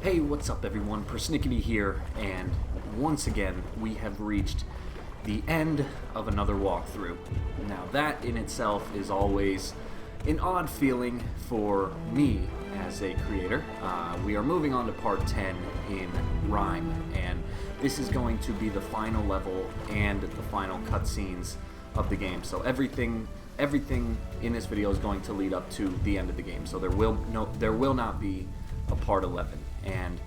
Hey, what's up everyone? PersNikity here, and once again we have reached the end of another walkthrough. Now that in itself is always an odd feeling for me as a creator. We are moving on to part 10 in Rime, and this is going to be the final level and the final cutscenes of the game. So everything in this video is going to lead up to the end of the game. So there will not be a part 11. And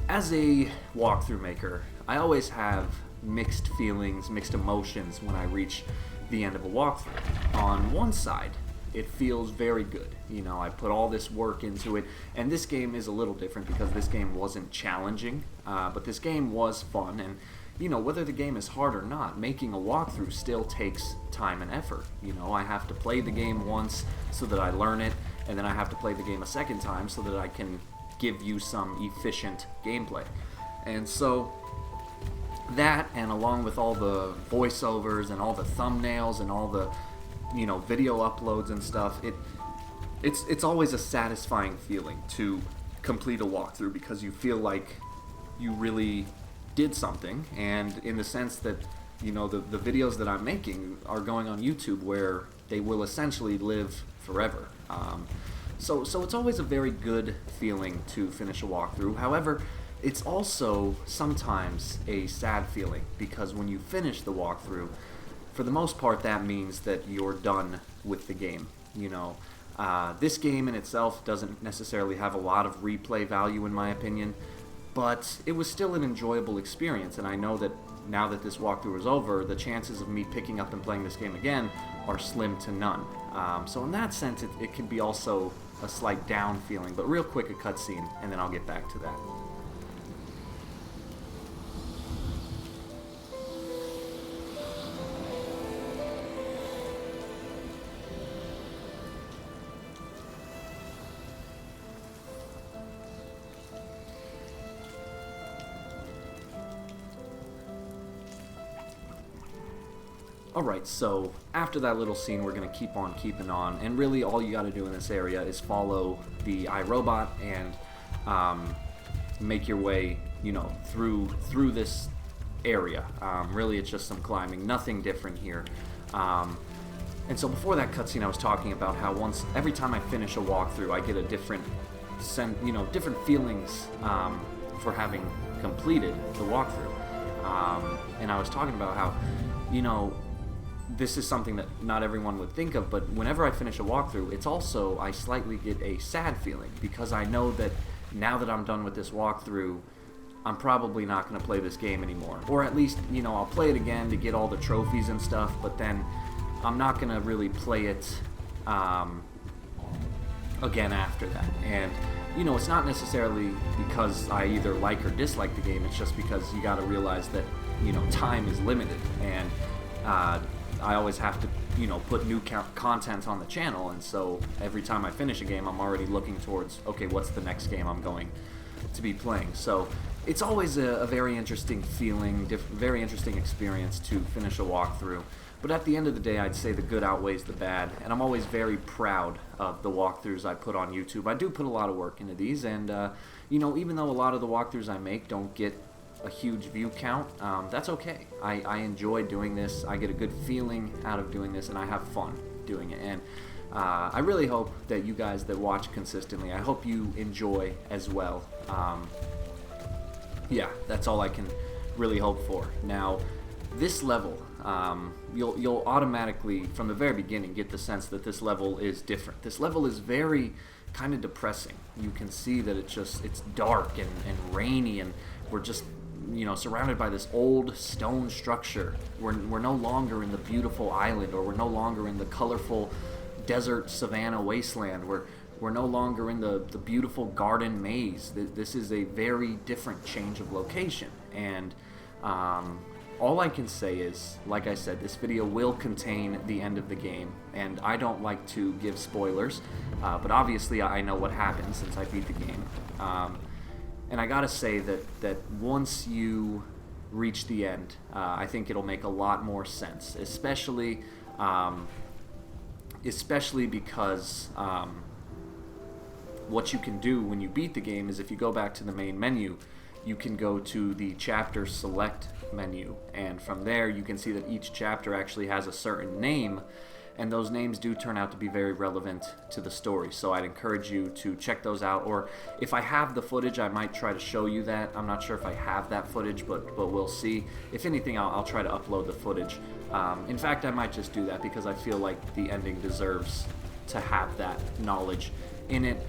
as a walkthrough maker, I always have mixed feelings, mixed emotions when I reach the end of a walkthrough. On one side, it feels very good. You know, I put all this work into it, and this game is a little different because this game wasn't challenging, but this game was fun, and you know, whether the game is hard or not, making a walkthrough still takes time and effort. You know, I have to play the game once so that I learn it, and then I have to play the game a second time so that I can give you some efficient gameplay. And so that, and along with all the voiceovers and all the thumbnails and all the, you know, video uploads and stuff, it's always a satisfying feeling to complete a walkthrough because you feel like you really did something, and in the sense that, you know, the videos that I'm making are going on YouTube where they will essentially live forever. So it's always a very good feeling to finish a walkthrough. However, it's also sometimes a sad feeling because when you finish the walkthrough, for the most part that means that you're done with the game. You know, this game in itself doesn't necessarily have a lot of replay value in my opinion, but it was still an enjoyable experience, and I know that now that this walkthrough is over, the chances of me picking up and playing this game again are slim to none. So in that sense, it can be also a slight down feeling, but real quick a cutscene, and then I'll get back to that. Alright, so after that little scene, we're going to keep on keeping on, and really all you got to do in this area is follow the iRobot and make your way, you know, through this area. Really, it's just some climbing, nothing different here. And so before that cutscene, I was talking about how every time I finish a walkthrough, I get a different different feelings for having completed the walkthrough. And I was talking about how, you know, this is something that not everyone would think of, but whenever I finish a walkthrough, it's also, I slightly get a sad feeling because I know that now that I'm done with this walkthrough, I'm probably not going to play this game anymore. Or at least, you know, I'll play it again to get all the trophies and stuff, but then I'm not going to really play it again after that. And, you know, it's not necessarily because I either like or dislike the game, it's just because you got to realize that, you know, time is limited, and I always have to, you know, put new content on the channel, and so every time I finish a game, I'm already looking towards, okay, what's the next game I'm going to be playing? So it's always a very interesting feeling, very interesting experience to finish a walkthrough. But at the end of the day, I'd say the good outweighs the bad, and I'm always very proud of the walkthroughs I put on YouTube. I do put a lot of work into these, and you know, even though a lot of the walkthroughs I make don't get a huge view count, that's okay. I enjoy doing this. I get a good feeling out of doing this, and I have fun doing it. And I really hope that you guys that watch consistently, I hope you enjoy as well. Yeah, that's all I can really hope for. Now, this level, you'll automatically, from the very beginning, get the sense that this level is different. This level is very kind of depressing. You can see that it's dark and rainy, and we're just, you know, surrounded by this old stone structure. We're no longer in the beautiful island, or we're no longer in the colorful desert savanna wasteland. We're no longer in the beautiful garden maze. This is a very different change of location, and all I can say is, like I said, this video will contain the end of the game, and I don't like to give spoilers, but obviously I know what happens since I beat the game. And I gotta say that once you reach the end, I think it'll make a lot more sense, especially because what you can do when you beat the game is if you go back to the main menu, you can go to the chapter select menu, and from there you can see that each chapter actually has a certain name, and those names do turn out to be very relevant to the story. So I'd encourage you to check those out, or if I have the footage, I might try to show you that. I'm not sure if I have that footage, but we'll see. If anything, I'll try to upload the footage. In fact, I might just do that because I feel like the ending deserves to have that knowledge in it.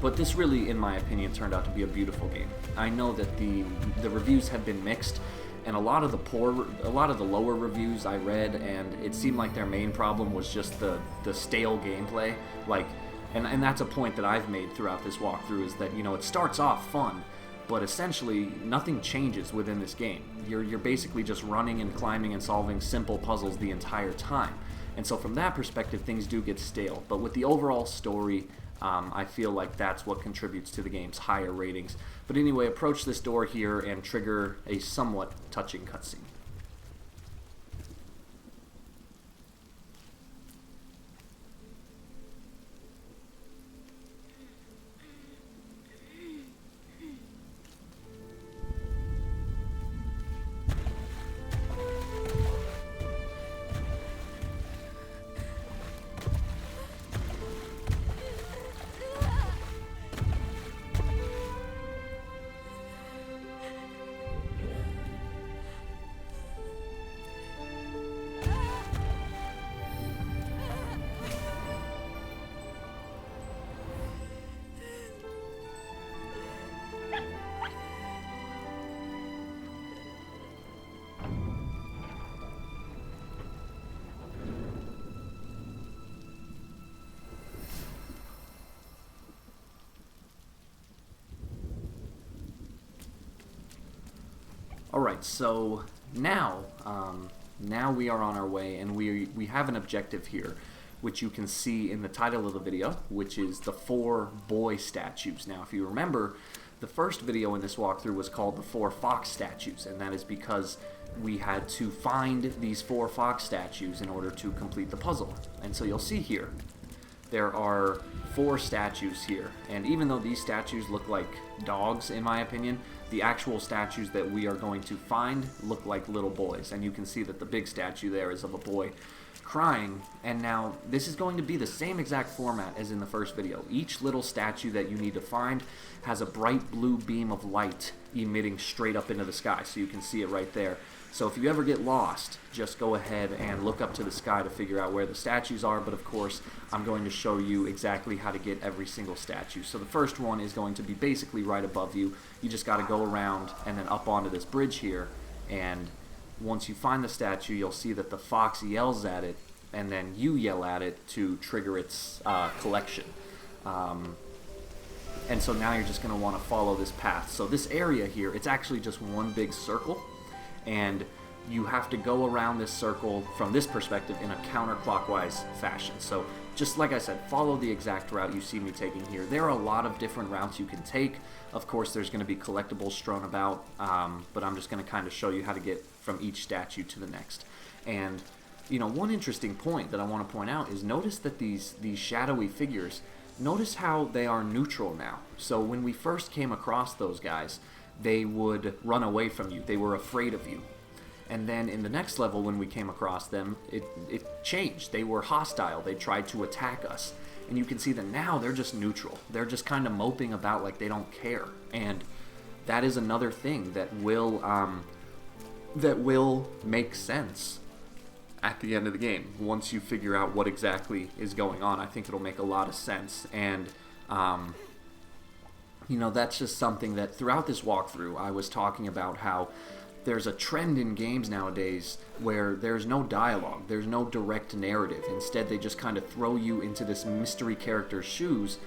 But this really, in my opinion, turned out to be a beautiful game. I know that the reviews have been mixed, and a lot of the lower reviews I read, and it seemed like their main problem was just the stale gameplay. Like, and that's a point that I've made throughout this walkthrough, is that, you know, it starts off fun, but essentially nothing changes within this game. You're basically just running and climbing and solving simple puzzles the entire time. And so from that perspective, things do get stale. But with the overall story, I feel like that's what contributes to the game's higher ratings. But anyway, approach this door here and trigger a somewhat touching cutscene. Alright, so now we are on our way, and we have an objective here, which you can see in the title of the video, which is the 4 boy statues. Now, if you remember, the first video in this walkthrough was called the 4 fox statues, and that is because we had to find these 4 fox statues in order to complete the puzzle. And so you'll see here, there are 4 statues here, and even though these statues look like dogs, in my opinion, the actual statues that we are going to find look like little boys. And you can see that the big statue there is of a boy crying. And now this is going to be the same exact format as in the first video. Each little statue that you need to find has a bright blue beam of light emitting straight up into the sky, so you can see it right there. So if you ever get lost, just go ahead and look up to the sky to figure out where the statues are, but of course I'm going to show you exactly how to get every single statue. So the first one is going to be basically right above you. You just got to go around and then up onto this bridge here, and once you find the statue, you'll see that the fox yells at it, and then you yell at it to trigger its collection. And so now you're just going to want to follow this path. So this area here, it's actually just one big circle, and you have to go around this circle from this perspective in a counterclockwise fashion. So just like I said, follow the exact route you see me taking here. There are a lot of different routes you can take. Of course, there's going to be collectibles strewn about, but I'm just going to kind of show you how to get from each statue to the next. And you know, one interesting point that I want to point out is notice that these shadowy figures, notice how they are neutral now. So when we first came across those guys, they would run away from you. They were afraid of you. And then in the next level, when we came across them, it changed. They were hostile. They tried to attack us. And you can see that now they're just neutral. They're just kind of moping about like they don't care. And that is another thing that will make sense at the end of the game. Once you figure out what exactly is going on, I think it'll make a lot of sense. And you know, that's just something that throughout this walkthrough I was talking about, how there's a trend in games nowadays where there's no dialogue, there's no direct narrative. Instead, they just kind of throw you into this mystery character's shoes,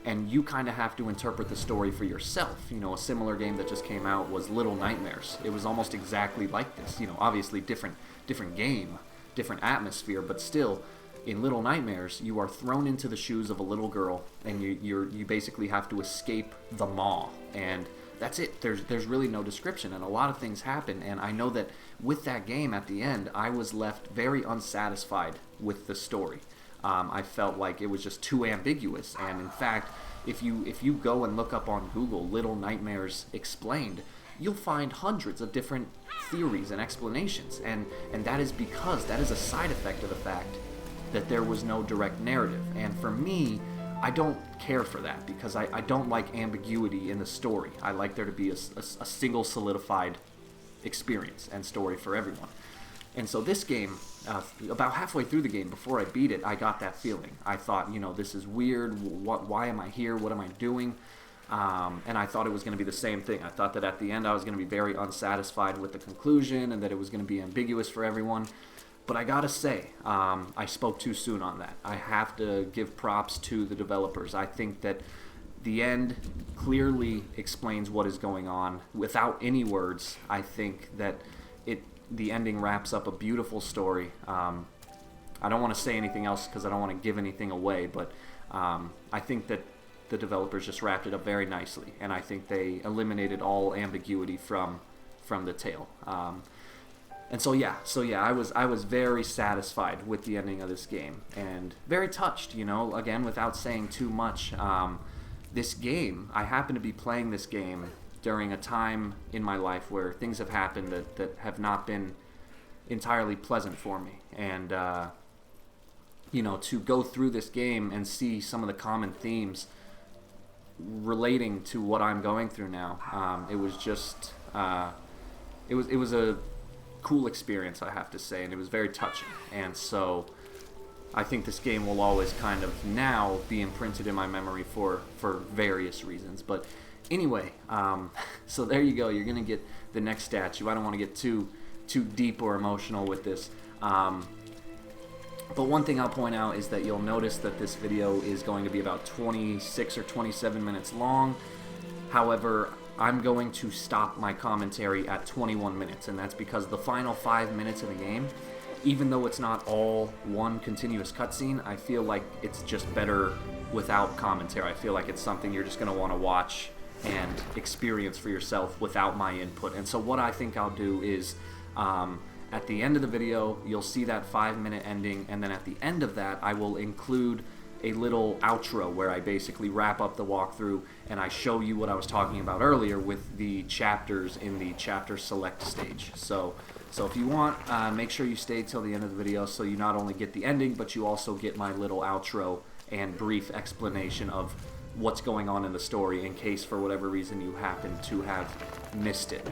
and you kind of have to interpret the story for yourself. You know, a similar game that just came out was Little Nightmares. It was almost exactly like this. You know, obviously different game, different atmosphere, but still, in Little Nightmares, you are thrown into the shoes of a little girl, and you basically have to escape the maw, and that's it. There's really no description, and a lot of things happen. And I know that with that game at the end, I was left very unsatisfied with the story. I felt like it was just too ambiguous. And in fact, if you go and look up on Google Little Nightmares Explained, you'll find hundreds of different theories and explanations, and that is because that is a side effect of the fact that there was no direct narrative. And for me, I don't care for that, because I don't like ambiguity in the story. I like there to be a single solidified experience and story for everyone. And so this game, about halfway through the game, before I beat it, I got that feeling. I thought, this is weird. Why am I here? What am I doing? And I thought it was going to be the same thing. I thought that at the end I was going to be very unsatisfied with the conclusion, and that it was going to be ambiguous for everyone. But I gotta say, I spoke too soon on that. I have to give props to the developers. I think that the end clearly explains what is going on without any words. I think that the ending wraps up a beautiful story. I don't want to say anything else because I don't want to give anything away, but I think that the developers just wrapped it up very nicely, and I think they eliminated all ambiguity from the tale. And so yeah, I was very satisfied with the ending of this game, and very touched, again, without saying too much. This game, I happen to be playing this game during a time in my life where things have happened that have not been entirely pleasant for me. And, to go through this game and see some of the common themes relating to what I'm going through now, it was just, it was a cool experience, I have to say, and it was very touching. And so I think this game will always kind of now be imprinted in my memory for various reasons. But anyway, so there you go. You're going to get the next statue. I don't want to get too deep or emotional with this. But one thing I'll point out is that you'll notice that this video is going to be about 26 or 27 minutes long. However, I'm going to stop my commentary at 21 minutes, and that's because the final 5 minutes of the game, even though it's not all one continuous cutscene, I feel like it's just better without commentary. I feel like it's something you're just going to want to watch and experience for yourself without my input. And so what I think I'll do is, at the end of the video, you'll see that 5-minute ending, and then at the end of that, I will include a little outro where I basically wrap up the walkthrough and I show you what I was talking about earlier with the chapters in the chapter select stage. So if you want, make sure you stay till the end of the video so you not only get the ending, but you also get my little outro and brief explanation of what's going on in the story, in case for whatever reason you happen to have missed it.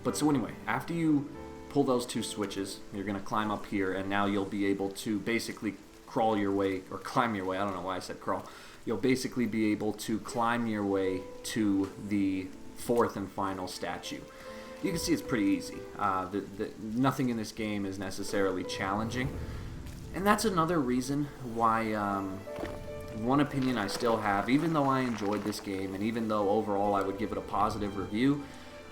But so anyway, after you pull those two switches, you're going to climb up here, and now you'll be able to basically crawl your way, or climb your way, I don't know why I said crawl. You'll basically be able to climb your way to the fourth and final statue. You can see it's pretty easy. Nothing in this game is necessarily challenging. And that's another reason why, one opinion I still have, even though I enjoyed this game, and even though overall I would give it a positive review,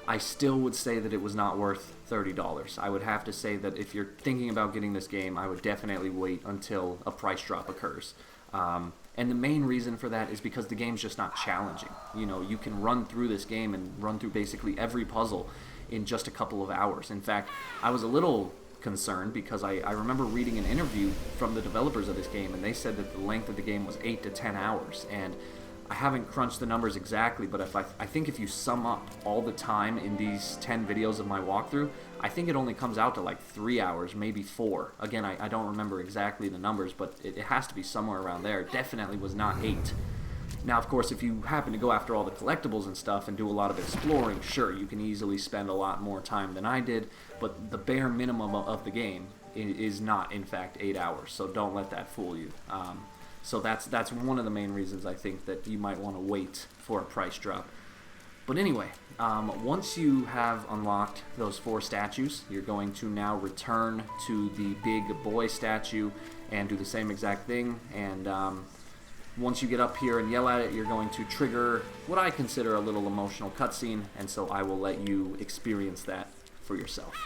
I still would say that it was not worth $30. I would have to say that if you're thinking about getting this game, I would definitely wait until a price drop occurs. And the main reason for that is because the game's just not challenging. You can run through this game and run through basically every puzzle in just a couple of hours. In fact, I was a little concerned because I remember reading an interview from the developers of this game, and they said that the length of the game was 8 to 10 hours. And I haven't crunched the numbers exactly, but I think if you sum up all the time in these 10 videos of my walkthrough, I think it only comes out to like 3 hours, maybe 4. Again, I don't remember exactly the numbers, but it has to be somewhere around there. It definitely was not 8. Now, of course, if you happen to go after all the collectibles and stuff and do a lot of exploring, sure, you can easily spend a lot more time than I did, but the bare minimum of the game is not, in fact, 8 hours, so don't let that fool you. So that's one of the main reasons I think that you might want to wait for a price drop. But anyway, once you have unlocked those 4 statues, you're going to now return to the big boy statue and do the same exact thing. And once you get up here and yell at it, you're going to trigger what I consider a little emotional cutscene, and so I will let you experience that for yourself.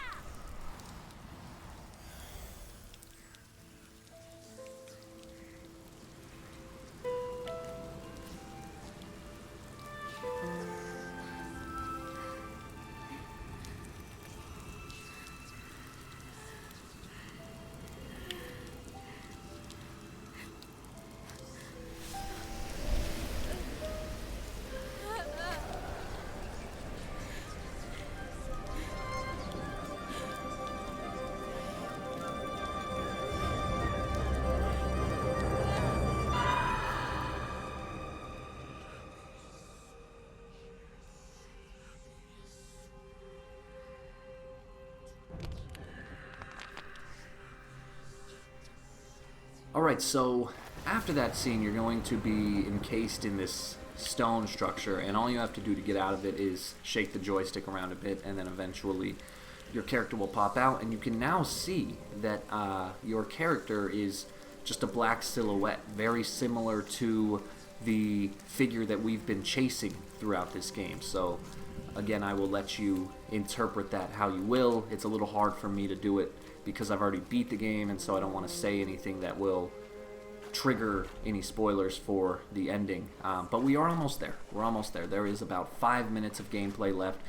Alright, so after that scene, you're going to be encased in this stone structure, and all you have to do to get out of it is shake the joystick around a bit, and then eventually your character will pop out, and you can now see that your character is just a black silhouette, very similar to the figure that we've been chasing throughout this game. So again, I will let you interpret that how you will. It's a little hard for me to do it because I've already beat the game, and so I don't want to say anything that will trigger any spoilers for the ending. But we are almost there. We're almost there. There is about 5 minutes of gameplay left,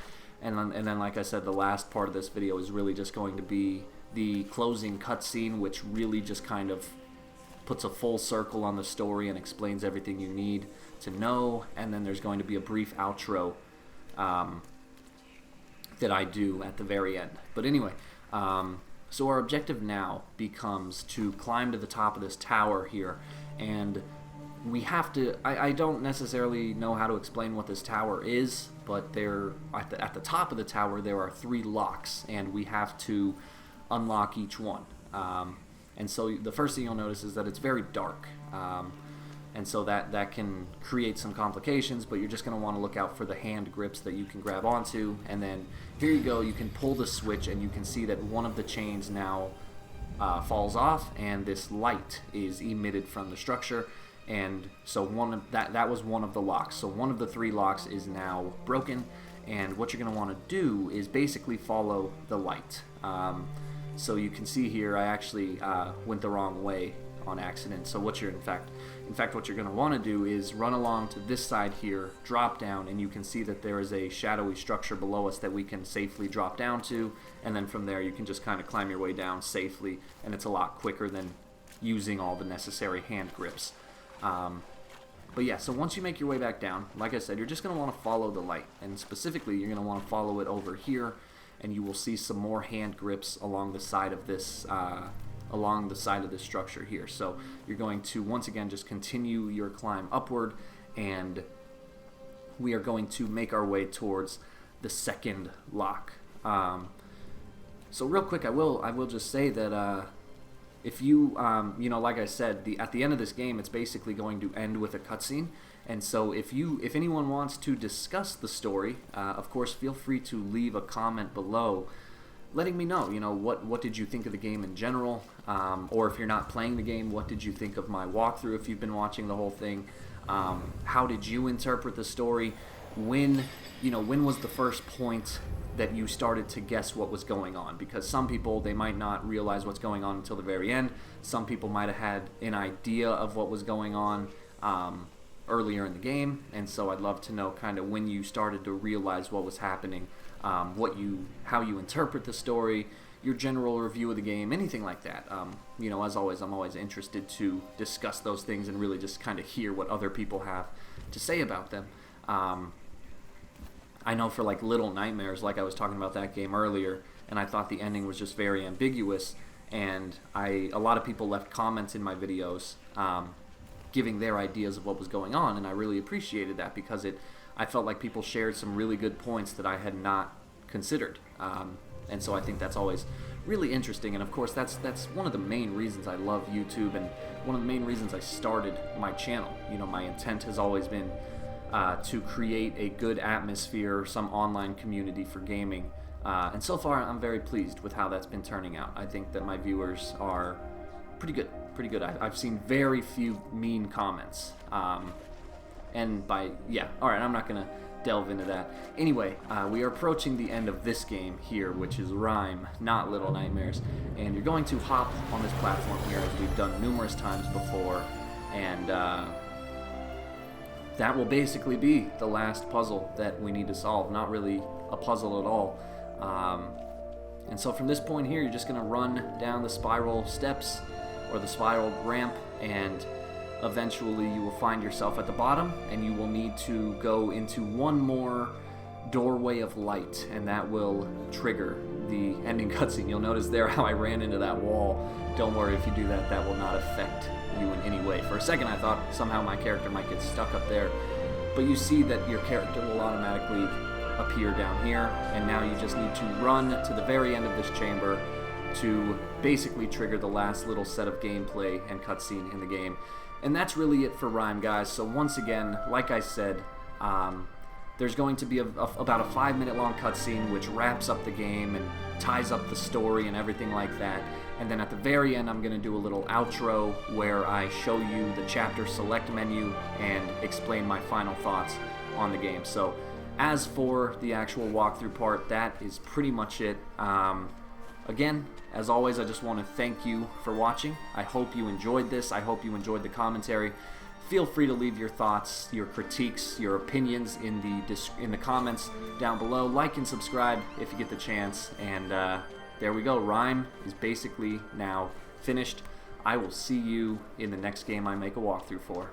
and then like I said, the last part of this video is really just going to be the closing cutscene, which really just kind of puts a full circle on the story and explains everything you need to know. And then there's going to be a brief outro that I do at the very end. But anyway, so our objective now becomes to climb to the top of this tower here, and we have to, I don't necessarily know how to explain what this tower is, but there at the top of the tower there are 3 locks, and we have to unlock each one. And so the first thing you'll notice is that it's very dark, and so that can create some complications, but you're just going to want to look out for the hand grips that you can grab onto, and then here you go, you can pull the switch and you can see that one of the chains now falls off, and this light is emitted from the structure, and so that was one of the locks. So one of the 3 locks is now broken, and what you're going to want to do is basically follow the light. So you can see here I actually went the wrong way on accident. So what you're in fact what you're going to want to do is run along to this side here, drop down, and you can see that there is a shadowy structure below us that we can safely drop down to, and then from there you can just kind of climb your way down safely, and it's a lot quicker than using all the necessary hand grips. But yeah, so once you make your way back down, like I said, you're just going to want to follow the light, and specifically you're going to want to follow it over here, and you will see some more hand grips along the side of this structure here. So you're going to once again just continue your climb upward, and we are going to make our way towards the second lock. So real quick, I will just say that if you like I said, at the end of this game, it's basically going to end with a cutscene. And so if anyone wants to discuss the story, of course, feel free to leave a comment below, letting me know, what did you think of the game in general, or if you're not playing the game, what did you think of my walkthrough if you've been watching the whole thing? How did you interpret the story? When was the first point that you started to guess what was going on? Because some people, they might not realize what's going on until the very end. Some people might have had an idea of what was going on earlier in the game, and so I'd love to know kind of when you started to realize what was happening, how you interpret the story, your general review of the game, anything like that. As always, I'm always interested to discuss those things and really just kind of hear what other people have to say about them. I know for like Little Nightmares, like I was talking about that game earlier, and I thought the ending was just very ambiguous, and a lot of people left comments in my videos giving their ideas of what was going on, and I really appreciated that because I felt like people shared some really good points that I had not considered, and so I think that's always really interesting. And of course, that's one of the main reasons I love YouTube, and one of the main reasons I started my channel. My intent has always been to create a good atmosphere, some online community for gaming, and so far I'm very pleased with how that's been turning out. I think that my viewers are pretty good. I've seen very few mean comments, and alright, I'm not gonna delve into that. Anyway, we are approaching the end of this game here, which is Rime, not Little Nightmares, and you're going to hop on this platform here as we've done numerous times before, and that will basically be the last puzzle that we need to solve. Not really a puzzle at all. And so from this point here, you're just going to run down the spiral steps, or the spiral ramp, and eventually you will find yourself at the bottom, and you will need to go into one more doorway of light, and that will trigger the ending cutscene. You'll notice there how I ran into that wall. Don't worry, if you do that, that will not affect you in any way. For a second I thought somehow my character might get stuck up there, but you see that your character will automatically appear down here, and now you just need to run to the very end of this chamber, to basically trigger the last little set of gameplay and cutscene in the game. And that's really it for Rime, guys. So once again, like I said, there's going to be about a 5-minute long cutscene which wraps up the game and ties up the story and everything like that. And then at the very end, I'm going to do a little outro where I show you the chapter select menu and explain my final thoughts on the game. So as for the actual walkthrough part, that is pretty much it. Again, as always, I just want to thank you for watching. I hope you enjoyed this. I hope you enjoyed the commentary. Feel free to leave your thoughts, your critiques, your opinions in the comments down below. Like and subscribe if you get the chance. And there we go. Rime is basically now finished. I will see you in the next game I make a walkthrough for.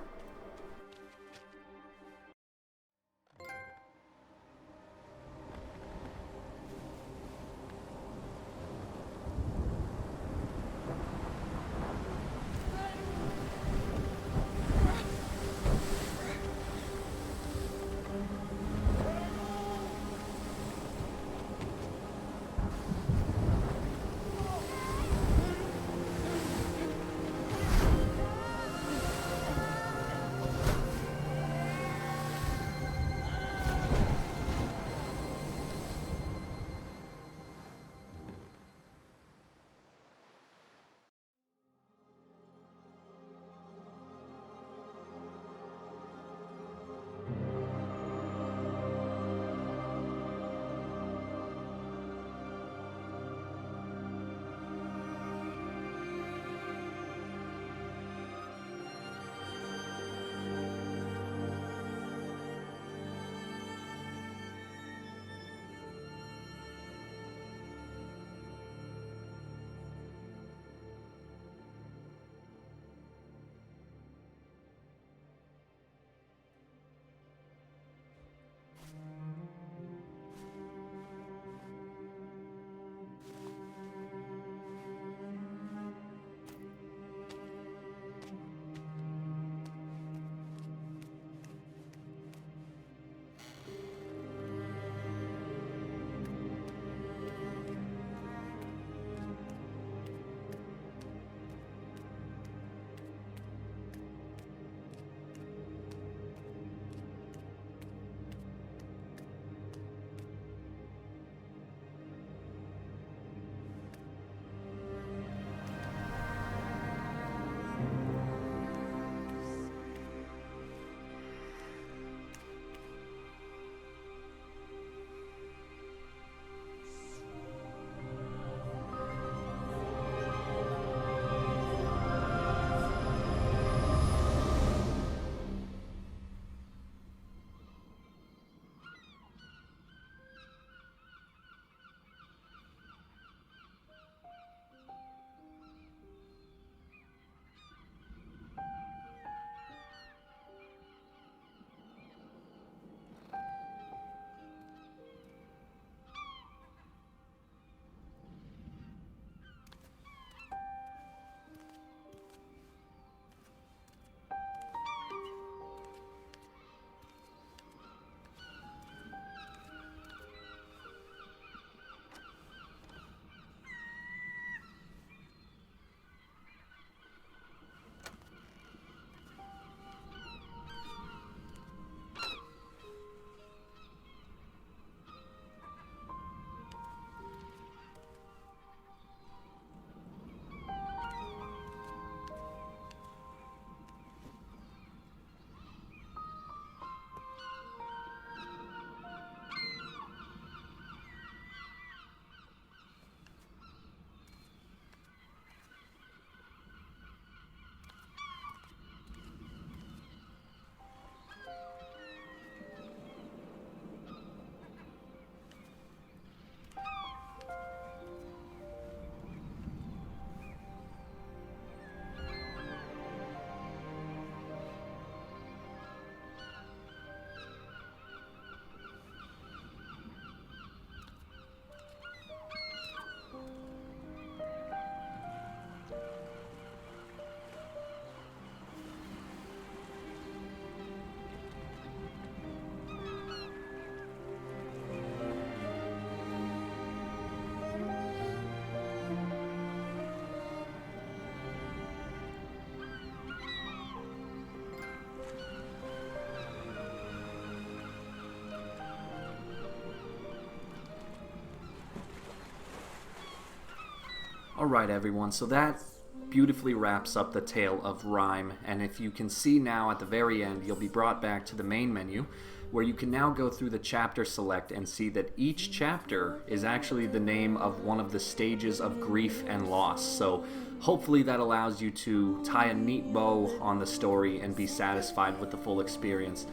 Alright everyone, so that beautifully wraps up the tale of Rime, and if you can see now at the very end, you'll be brought back to the main menu, where you can now go through the chapter select and see that each chapter is actually the name of one of the stages of grief and loss. So hopefully that allows you to tie a neat bow on the story and be satisfied with the full experience.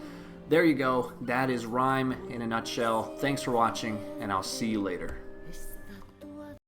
There you go, that is Rime in a nutshell. Thanks for watching, and I'll see you later.